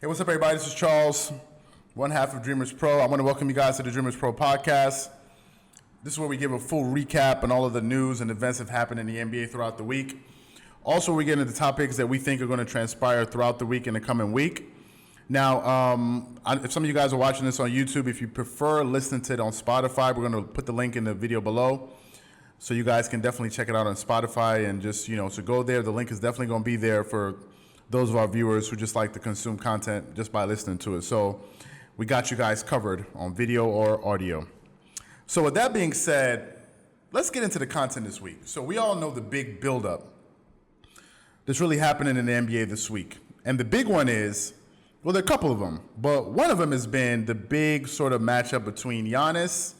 Hey, what's up, everybody? This is Charles, one half of Dreamerspro. I want to welcome you guys to the Dreamerspro Podcast. This is where we give a full recap on all of the news and events that have happened in the NBA throughout the week. Also, we get into topics that we think are going to transpire throughout the week and the coming week. Now, if some of you guys are watching this on YouTube, if you prefer listening to it on Spotify, we're going to put the link in the video below. So you guys can definitely check it out on Spotify and just, so go there. The link is definitely going to be there for those of our viewers who just like to consume content just by listening to it. So we got you guys covered on video or audio. So with that being said, let's get into the content this week. So we all know the big buildup that's really happening in the NBA this week. And the big one is, well, there are a couple of them, but one of them has been the big sort of matchup between Giannis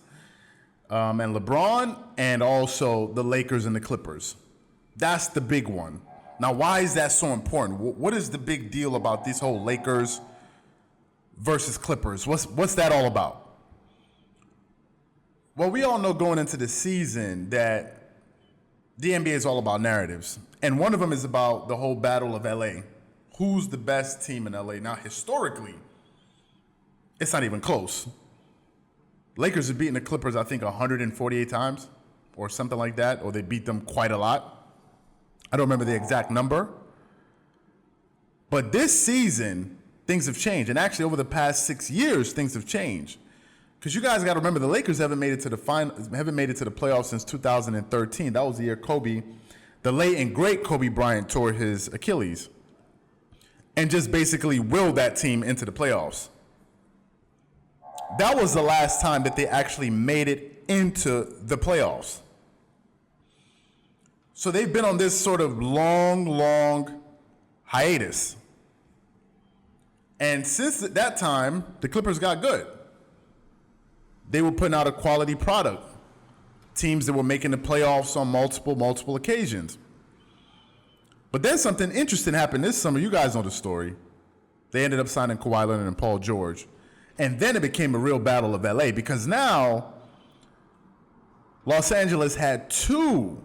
and LeBron, and also the Lakers and the Clippers. That's the big one. Now, why is that so important? What is the big deal about this whole Lakers versus Clippers? What's that all about? Well, we all know going into the season that the NBA is all about narratives. And one of them is about the whole battle of LA. Who's the best team in LA? Now, historically, it's not even close. Lakers have beaten the Clippers, I think, 148 times or something like that, or they beat them quite a lot. I don't remember the exact number. But this season, things have changed. And actually, over the past 6 years, things have changed. Because you guys got to remember, the Lakers haven't made it to the playoffs since 2013. That was the year the late and great Kobe Bryant tore his Achilles and just basically willed that team into the playoffs. That was the last time that they actually made it into the playoffs. So they've been on this sort of long hiatus. And since that time, the Clippers got good. They were putting out a quality product. Teams that were making the playoffs on multiple occasions. But then something interesting happened this summer. You guys know the story. They ended up signing Kawhi Leonard and Paul George. And then it became a real battle of LA, because now Los Angeles had two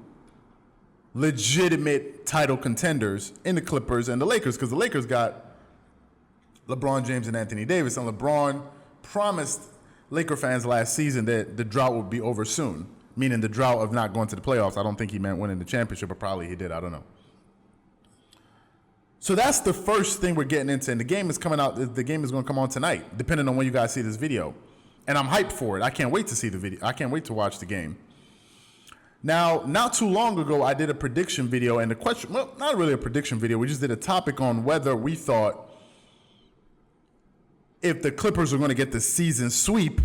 legitimate title contenders in the Clippers and the Lakers, because the Lakers got LeBron James and Anthony Davis, and LeBron promised Laker fans last season that the drought would be over soon, meaning the drought of not going to the playoffs. I don't think he meant winning the championship, but probably he did. I don't know. So that's the first thing we're getting into, and the game is coming out. The game is going to come on tonight, depending on when you guys see this video, and I'm hyped for it. I can't wait to see the video. I can't wait to watch the game. Now, not too long ago, I did a prediction video, and the question, well, not really a prediction video. We just did a topic on whether we thought if the Clippers were going to get the season sweep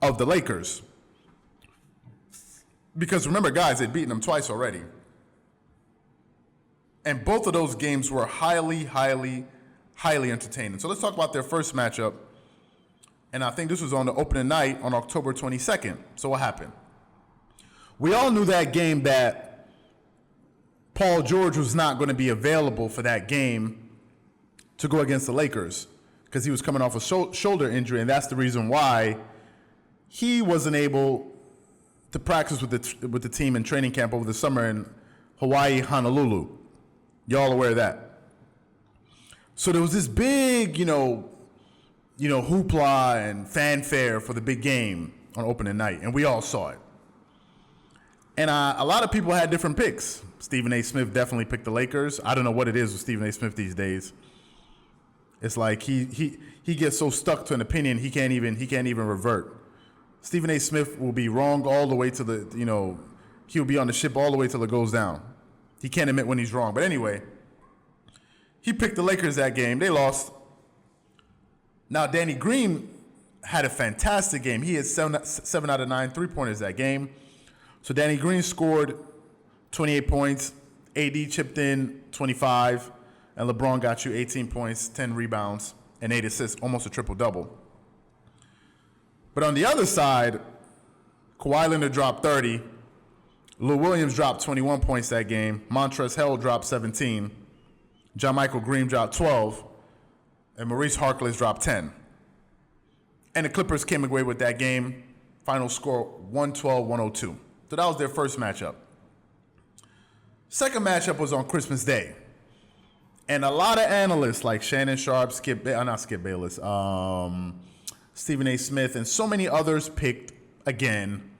of the Lakers. Because remember, guys, they'd beaten them twice already. And both of those games were highly entertaining. So let's talk about their first matchup. And I think this was on the opening night on October 22nd. So what happened? We all knew that game that Paul George was not going to be available for that game to go against the Lakers, because he was coming off a shoulder injury, and that's the reason why he wasn't able to practice with the team in training camp over the summer in Hawaii, Honolulu. Y'all aware of that? So there was this big, hoopla and fanfare for the big game on opening night, and we all saw it. And a lot of people had different picks. Stephen A. Smith definitely picked the Lakers. I don't know what it is with Stephen A. Smith these days. It's like he gets so stuck to an opinion he can't even revert. Stephen A. Smith will be wrong all the way to he'll be on the ship all the way till it goes down. He can't admit when he's wrong. But anyway, he picked the Lakers that game. They lost. Now, Danny Green had a fantastic game. He had 7 out of 9 3-pointers that game. So Danny Green scored 28 points. AD chipped in 25. And LeBron got you 18 points, 10 rebounds, and 8 assists, almost a triple-double. But on the other side, Kawhi Leonard dropped 30. Lou Williams dropped 21 points that game. Montrezl Harrell dropped 17. John Michael Green dropped 12. And Maurice Harkless dropped 10. And the Clippers came away with that game. Final score 112-102. So that was their first matchup. Second matchup was on Christmas Day. And a lot of analysts like Shannon Sharp, Stephen A. Smith, and so many others picked, again,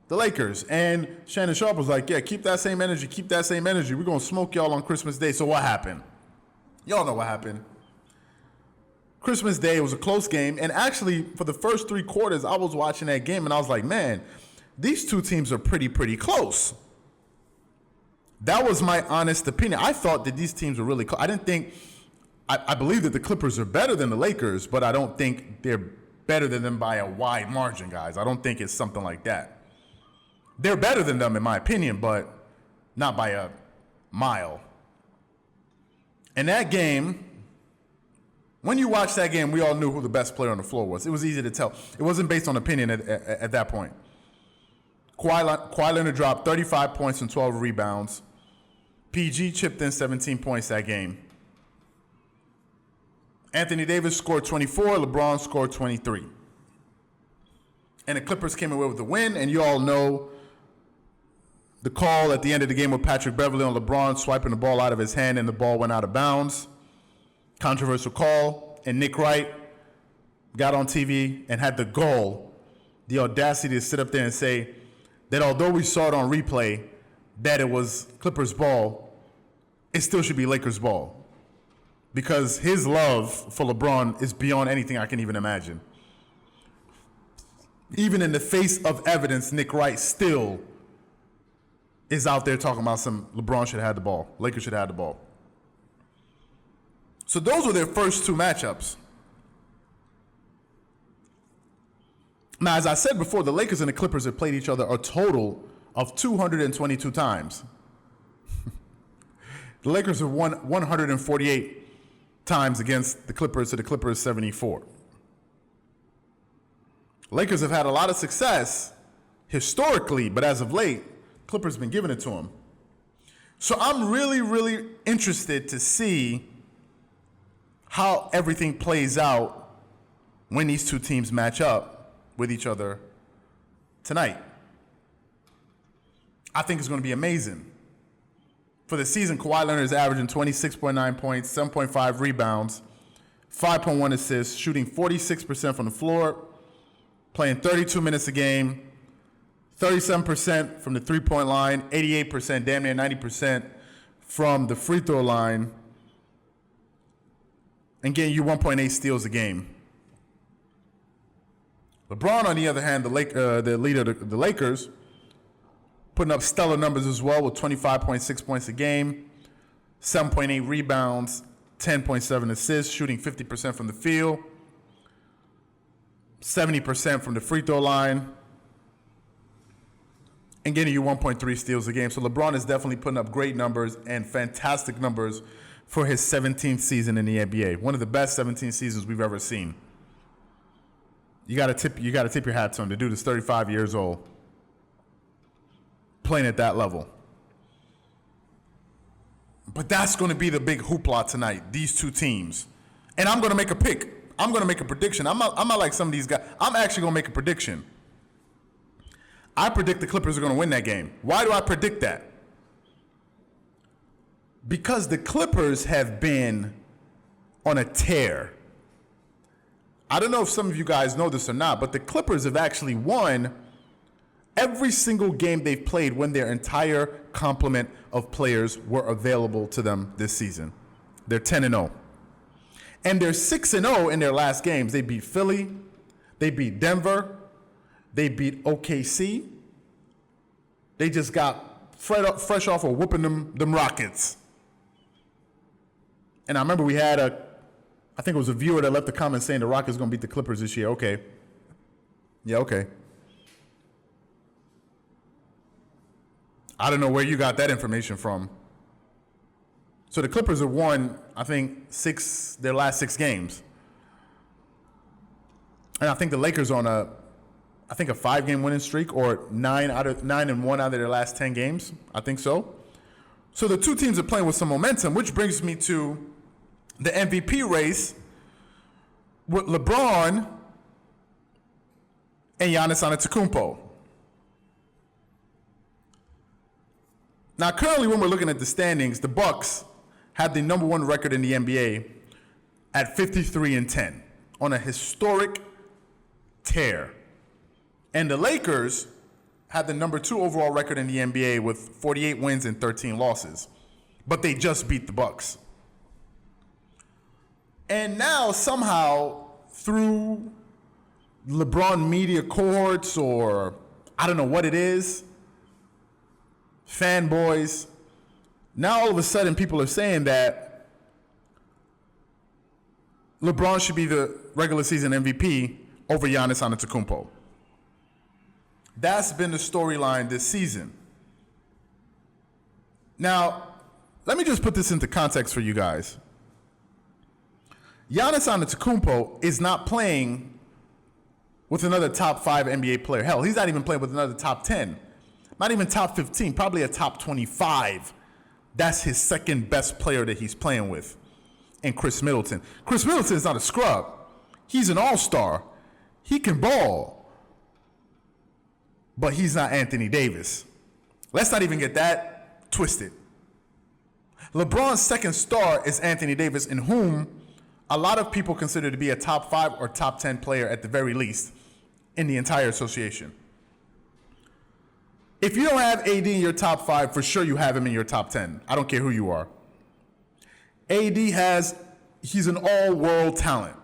the Lakers. And Shannon Sharp was like, yeah, keep that same energy. We're going to smoke y'all on Christmas Day. So what happened? Y'all know what happened. Christmas Day, it was a close game. And actually, for the first 3 quarters, I was watching that game, and I was like, man, these two teams are pretty close. That was my honest opinion. I thought that these teams were really close. I didn't think – I believe that the Clippers are better than the Lakers, but I don't think they're better than them by a wide margin, guys. I don't think it's something like that. They're better than them, in my opinion, but not by a mile. And that game, when you watch that game, we all knew who the best player on the floor was. It was easy to tell. It wasn't based on opinion at that point. Kawhi Leonard dropped 35 points and 12 rebounds. PG chipped in 17 points that game. Anthony Davis scored 24. LeBron scored 23. And the Clippers came away with the win, and you all know the call at the end of the game with Patrick Beverley on LeBron swiping the ball out of his hand and the ball went out of bounds. Controversial call. And Nick Wright got on TV and had the audacity to sit up there and say that although we saw it on replay that it was Clippers ball, it still should be Lakers ball. Because his love for LeBron is beyond anything I can even imagine. Even in the face of evidence, Nick Wright still is out there talking about some LeBron should have had the ball. Lakers should have had the ball. So those were their first 2 matchups. Now, as I said before, the Lakers and the Clippers have played each other a total of 222 times. The Lakers have won 148 times against the Clippers to the Clippers 74. Lakers have had a lot of success historically, but as of late, Clippers have been giving it to them. So I'm really interested to see how everything plays out when these two teams match up with each other tonight. I think it's going to be amazing. For the season, Kawhi Leonard is averaging 26.9 points, 7.5 rebounds, 5.1 assists, shooting 46% from the floor, playing 32 minutes a game, 37% from the three-point line, 88%, damn near 90% from the free throw line, and getting you 1.8 steals a game. LeBron, on the other hand, the leader of the Lakers, putting up stellar numbers as well with 25.6 points a game, 7.8 rebounds, 10.7 assists, shooting 50% from the field, 70% from the free throw line, and getting you 1.3 steals a game. So LeBron is definitely putting up great numbers and fantastic numbers for his 17th season in the NBA. One of the best 17 seasons we've ever seen. You got to tip your hat to him. The dude is 35 years old, playing at that level. But that's going to be the big hoopla tonight, these two teams. And I'm going to make a pick. I'm going to make a prediction. I'm not like some of these guys. I'm actually going to make a prediction. I predict the Clippers are going to win that game. Why do I predict that? Because the Clippers have been on a tear. I don't know if some of you guys know this or not, but the Clippers have actually won every single game they've played when their entire complement of players were available to them this season. They're 10-0. And they're 6-0 in their last games. They beat Philly. They beat Denver. They beat OKC. They just got fresh off of whooping them Rockets. And I remember we had I think it was a viewer that left a comment saying the Rockets going to beat the Clippers this year. Okay. Yeah, okay. I don't know where you got that information from. So the Clippers have won, I think, their last 6 games. And I think the Lakers are on a 5-game winning streak, or 9-1 out of their last 10 games. I think so. So the two teams are playing with some momentum, which brings me to the MVP race with LeBron and Giannis Antetokounmpo. Now, currently, when we're looking at the standings, the Bucks had the number one record in the NBA at 53-10 on a historic tear. And the Lakers had the number 2 overall record in the NBA with 48 wins and 13 losses. But they just beat the Bucks. And now somehow through LeBron media cohorts, or I don't know what it is, fanboys, now all of a sudden people are saying that LeBron should be the regular season MVP over Giannis Antetokounmpo. That's been the storyline this season. Now, let me just put this into context for you guys. Giannis Antetokounmpo is not playing with another top 5 NBA player. Hell, he's not even playing with another top 10. Not even top 15, probably a top 25. That's his second best player that he's playing with. And Chris Middleton. Chris Middleton is not a scrub. He's an all-star. He can ball. But he's not Anthony Davis. Let's not even get that twisted. LeBron's second star is Anthony Davis, in whom a lot of people consider to be a top 5 or top 10 player at the very least in the entire association. If you don't have AD in your top 5, for sure you have him in your top 10. I don't care who you are. He's an all-world talent.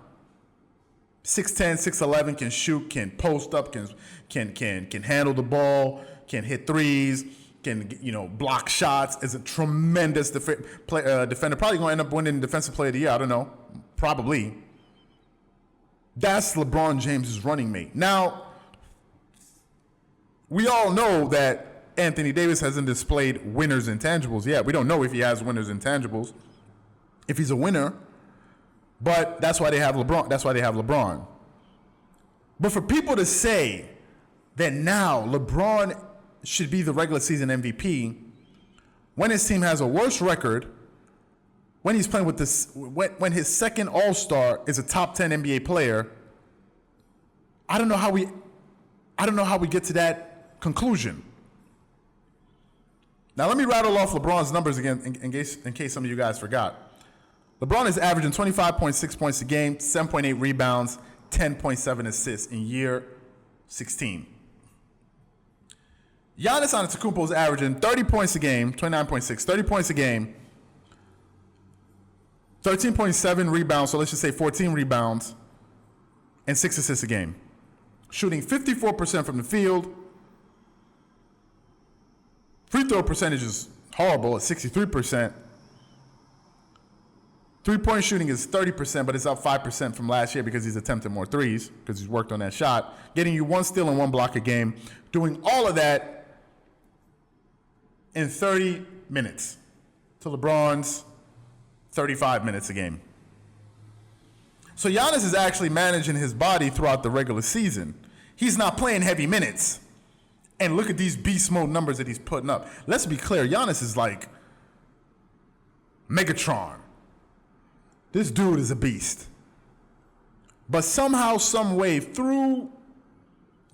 6'10", 6'11", can shoot, can post up, can handle the ball, can hit threes, can block shots, is a tremendous defender. Probably going to end up winning Defensive Player of the Year. I don't know. Probably. That's LeBron James's running mate. Now, we all know that Anthony Davis hasn't displayed winners' intangibles yet. We don't know if he has winners' intangibles, if he's a winner. But that's why they have LeBron. But for people to say that now LeBron should be the regular season MVP when his team has a worse record, when he's playing with when his second All-Star is a top 10 NBA player, I don't know how we get to that conclusion. Now let me rattle off LeBron's numbers again in case some of you guys forgot. LeBron is averaging 25.6 points a game, 7.8 rebounds, 10.7 assists in year 16. Giannis Antetokounmpo is averaging 30 points a game, 29.6, 30 points a game, 13.7 rebounds, so let's just say 14 rebounds, and 6 assists a game. Shooting 54% from the field. Free throw percentage is horrible at 63%. Three-point shooting is 30%, but it's up 5% from last year because he's attempting more threes, because he's worked on that shot. Getting you 1 steal and 1 block a game. Doing all of that in 30 minutes to LeBron's 35 minutes a game. So Giannis is actually managing his body throughout the regular season. He's not playing heavy minutes. And look at these beast mode numbers that he's putting up. Let's be clear, Giannis is like Megatron. This dude is a beast. But somehow, some way, through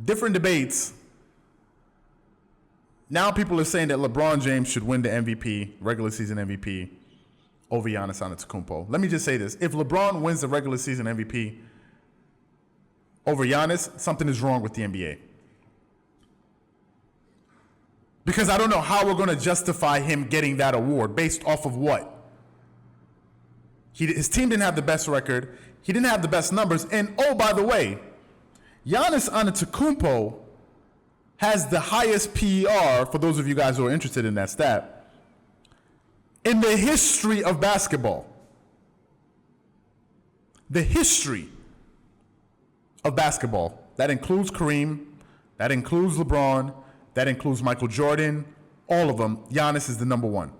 different debates, now people are saying that LeBron James should win the MVP, regular season MVP, over Giannis Antetokounmpo. Let me just say this. If LeBron wins the regular season MVP over Giannis, something is wrong with the NBA. Because I don't know how we're going to justify him getting that award. Based off of what? His team didn't have the best record. He didn't have the best numbers. And, oh, by the way, Giannis Antetokounmpo has the highest PER, for those of you guys who are interested in that stat, in the history of basketball. The history of basketball. That includes Kareem. That includes LeBron. That includes Michael Jordan. All of them. Giannis is the number one.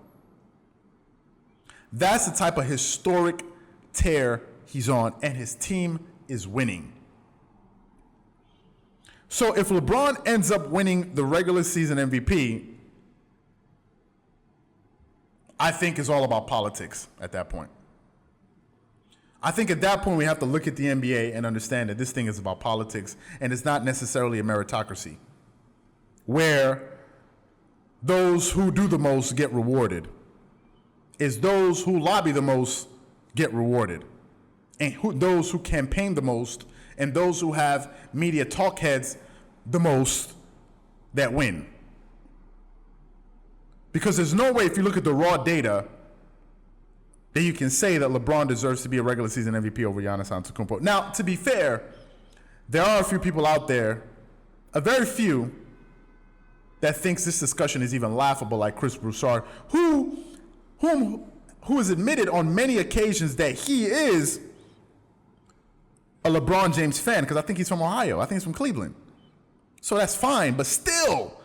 That's the type of historic tear he's on, and his team is winning. So if LeBron ends up winning the regular season MVP, I think it's all about politics at that point. I think at that point we have to look at the NBA and understand that this thing is about politics, and it's not necessarily a meritocracy where those who do the most get rewarded. is those who lobby the most get rewarded. And those who campaign the most and those who have media talk heads the most that win. Because there's no way, if you look at the raw data, that you can say that LeBron deserves to be a regular season MVP over Giannis Antetokounmpo. Now, to be fair, there are a few people out there, a very few, that thinks this discussion is even laughable, like Chris Broussard, who has admitted on many occasions that he is a LeBron James fan, because I think he's from Ohio. I think he's from Cleveland. So that's fine, but still,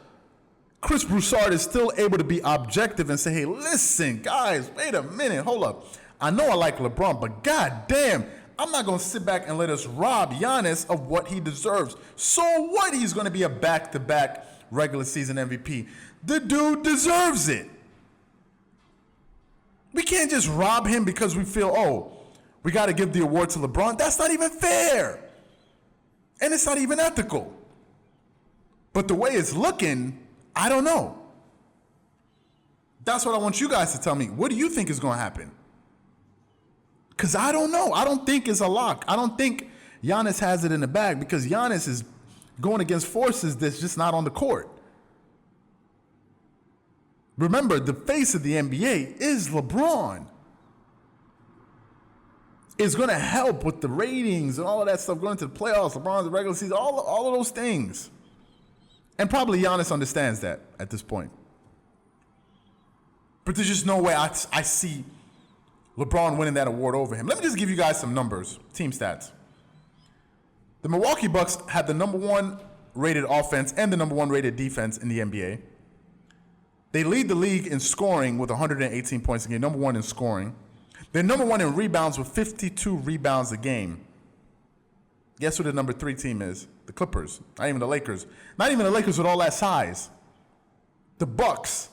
Chris Broussard is still able to be objective and say, hey, listen, guys, wait a minute, hold up. I know I like LeBron, but goddamn, I'm not going to sit back and let us rob Giannis of what he deserves. So what? He's going to be a back-to-back regular season MVP. The dude deserves it. We can't just rob him because we feel, oh, we got to give the award to LeBron. That's not even fair. And it's not even ethical. But the way it's looking, I don't know. That's what I want you guys to tell me. What do you think is going to happen? Because I don't know. I don't think it's a lock. I don't think Giannis has it in the bag because Giannis is going against forces that's just not on the court. Remember, the face of the NBA is LeBron. It's going to help with the ratings and all of that stuff going into the playoffs, LeBron's the regular season, all of those things. And probably Giannis understands that at this point. But there's just no way I see LeBron winning that award over him. Let me just give you guys some numbers, team stats. The Milwaukee Bucks had the number one rated offense and the number one rated defense in the NBA. They lead the league in scoring with 118 points a game, number one in scoring. They're number one in rebounds with 52 rebounds a game. Guess who the number 3 team is? The Clippers. Not even the Lakers. Not even the Lakers with all that size. The Bucks.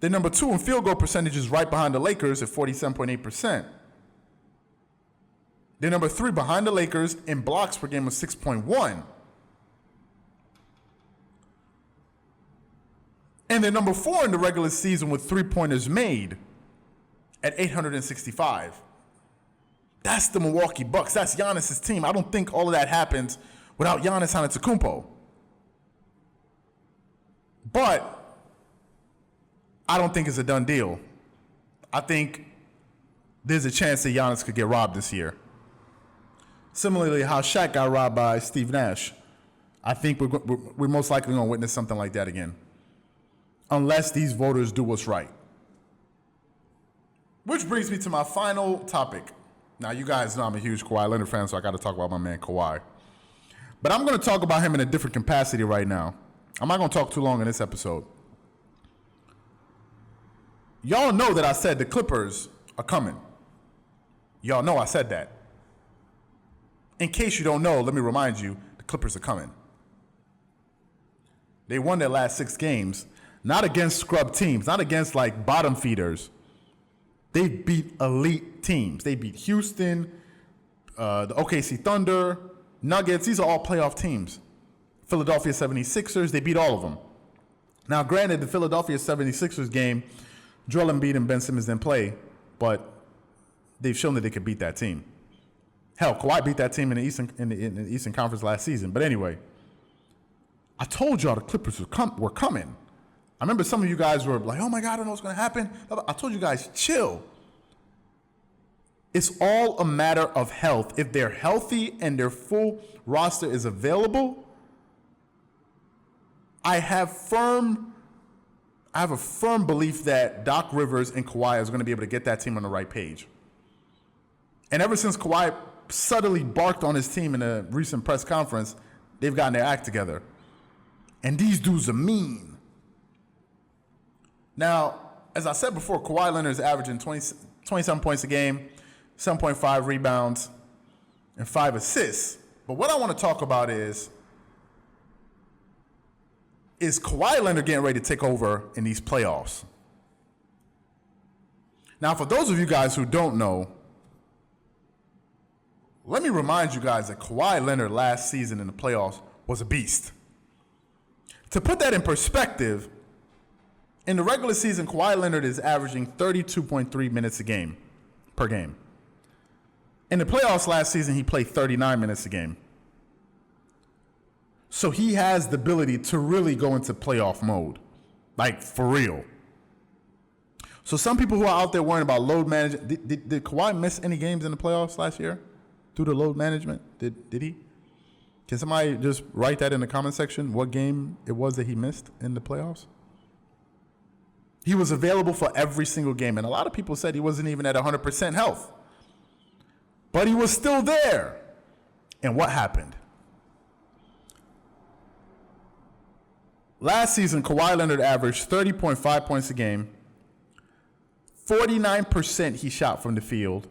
They're number 2 in field goal percentages right behind the Lakers at 47.8%. They're number 3 behind the Lakers in blocks per game of 6.1. And they're number 4 in the regular season with three-pointers made at 865. That's the Milwaukee Bucks. That's Giannis' team. I don't think all of that happens without Giannis Antetokounmpo. But I don't think it's a done deal. I think there's a chance that Giannis could get robbed this year. Similarly, how Shaq got robbed by Steve Nash. I think we're most likely going to witness something like that again. Unless these voters do what's right. Which brings me to my final topic. Now, you guys know I'm a huge Kawhi Leonard fan, so I got to talk about my man Kawhi. But I'm going to talk about him in a different capacity right now. I'm not going to talk too long in this episode. Y'all know that I said the Clippers are coming. Y'all know I said that. In case you don't know, let me remind you, the Clippers are coming. They won their last 6 games, not against scrub teams, not against like bottom feeders. They beat elite teams. They beat Houston, the OKC Thunder, Nuggets. These are all playoff teams. Philadelphia 76ers, they beat all of them. Now, granted, the Philadelphia 76ers game, Joel Embiid and Ben Simmons didn't play, but they've shown that they could beat that team. Hell, Kawhi beat that team in the Eastern Conference last season. But anyway, I told y'all the Clippers were coming. I remember some of you guys were like, oh my God, I don't know what's going to happen. I told you guys, chill. It's all a matter of health. If they're healthy and their full roster is available, I have a firm belief that Doc Rivers and Kawhi is going to be able to get that team on the right page. And ever since Kawhi subtly barked on his team in a recent press conference, they've gotten their act together. And these dudes are mean. Now, as I said before, Kawhi Leonard is averaging 27 points a game, 7.5 rebounds, and 5 assists. But what I want to talk about is Kawhi Leonard getting ready to take over in these playoffs? Now, for those of you guys who don't know, let me remind you guys that Kawhi Leonard last season in the playoffs was a beast. To put that in perspective, In the regular season, Kawhi Leonard is averaging 32.3 minutes per game. In the playoffs last season, he played 39 minutes a game. So he has the ability to really go into playoff mode, like for real. So some people who are out there worrying about load management, did Kawhi miss any games in the playoffs last year due to load management? Did he? Can somebody just write that in the comment section, what game it was that he missed in the playoffs? He was available for every single game, and a lot of people said he wasn't even at 100% health. But he was still there. And what happened? Last season, Kawhi Leonard averaged 30.5 points a game, 49% he shot from the field,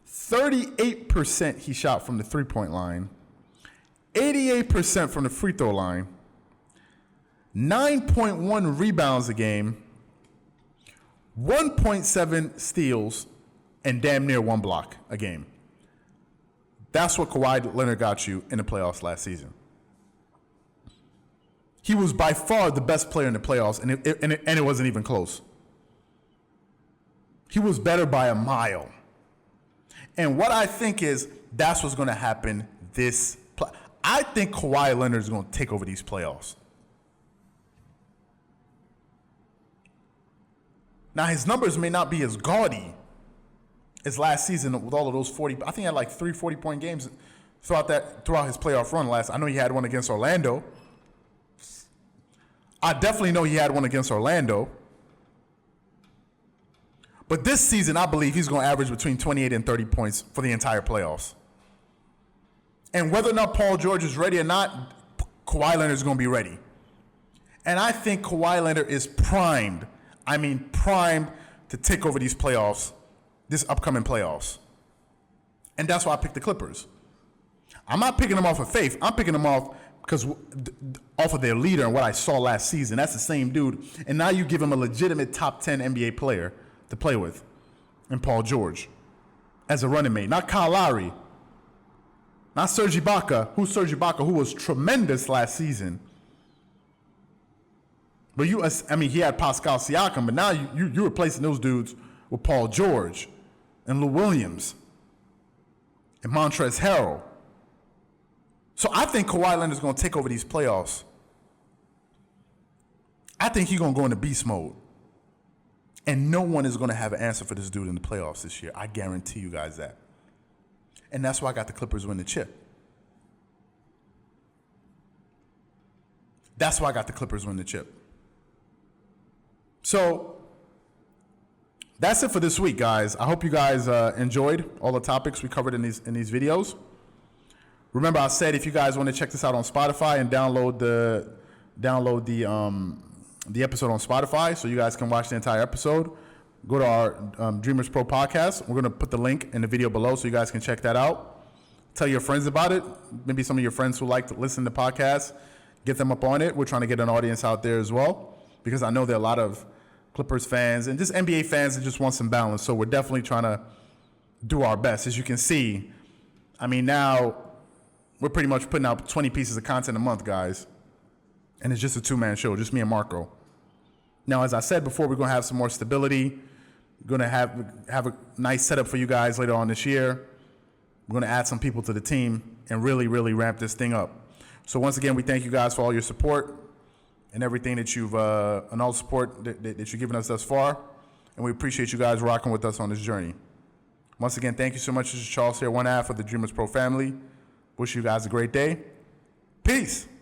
38% he shot from the three-point line, 88% from the free throw line, 9.1 rebounds a game, 1.7 steals, and damn near 1 block a game. That's what Kawhi Leonard got you in the playoffs last season. He was by far the best player in the playoffs, and it wasn't even close. He was better by a mile. And what I think is that's what's going to happen this I think Kawhi Leonard is going to take over these playoffs. Now, his numbers may not be as gaudy as last season with all of those 40. I think he had like 3 40-point games throughout his playoff run last. I know he had one against Orlando. I definitely know he had one against Orlando. But this season, I believe he's going to average between 28 and 30 points for the entire playoffs. And whether or not Paul George is ready or not, Kawhi Leonard is going to be ready. And I think Kawhi Leonard is primed. I mean, primed to take over these playoffs, this upcoming playoffs. And that's why I picked the Clippers. I'm not picking them off of faith. I'm picking them off of their leader and what I saw last season. That's the same dude. And now you give him a legitimate top 10 NBA player to play with in Paul George as a running mate. Not Kyle Lowry. Not Serge Ibaka. Who was tremendous last season. But he had Pascal Siakam, but now you're replacing those dudes with Paul George and Lou Williams and Montrezl Harrell. So I think Kawhi Leonard is going to take over these playoffs. I think he's going to go into beast mode. And no one is going to have an answer for this dude in the playoffs this year. I guarantee you guys that. And that's why I got the Clippers win the chip. So that's it for this week, guys. I hope you guys enjoyed all the topics we covered in these videos. Remember, I said if you guys want to check this out on Spotify and download the episode on Spotify so you guys can watch the entire episode, go to our Dreamerspro Podcast. We're going to put the link in the video below so you guys can check that out. Tell your friends about it. Maybe some of your friends who like to listen to podcasts, get them up on it. We're trying to get an audience out there as well because I know there are a lot of Clippers fans and just NBA fans that just want some balance. So we're definitely trying to do our best. As you can see, I mean, now we're pretty much putting out 20 pieces of content a month, guys. And it's just a two-man show, just me and Marco. Now, as I said before, we're going to have some more stability. We're going to have a nice setup for you guys later on this year. We're going to add some people to the team and really, really ramp this thing up. So once again, we thank you guys for all your support and everything that and all the support that you've given us thus far. And we appreciate you guys rocking with us on this journey. Once again, thank you so much. This is Charles here, one half of the Dreamerspro family. Wish you guys a great day. Peace.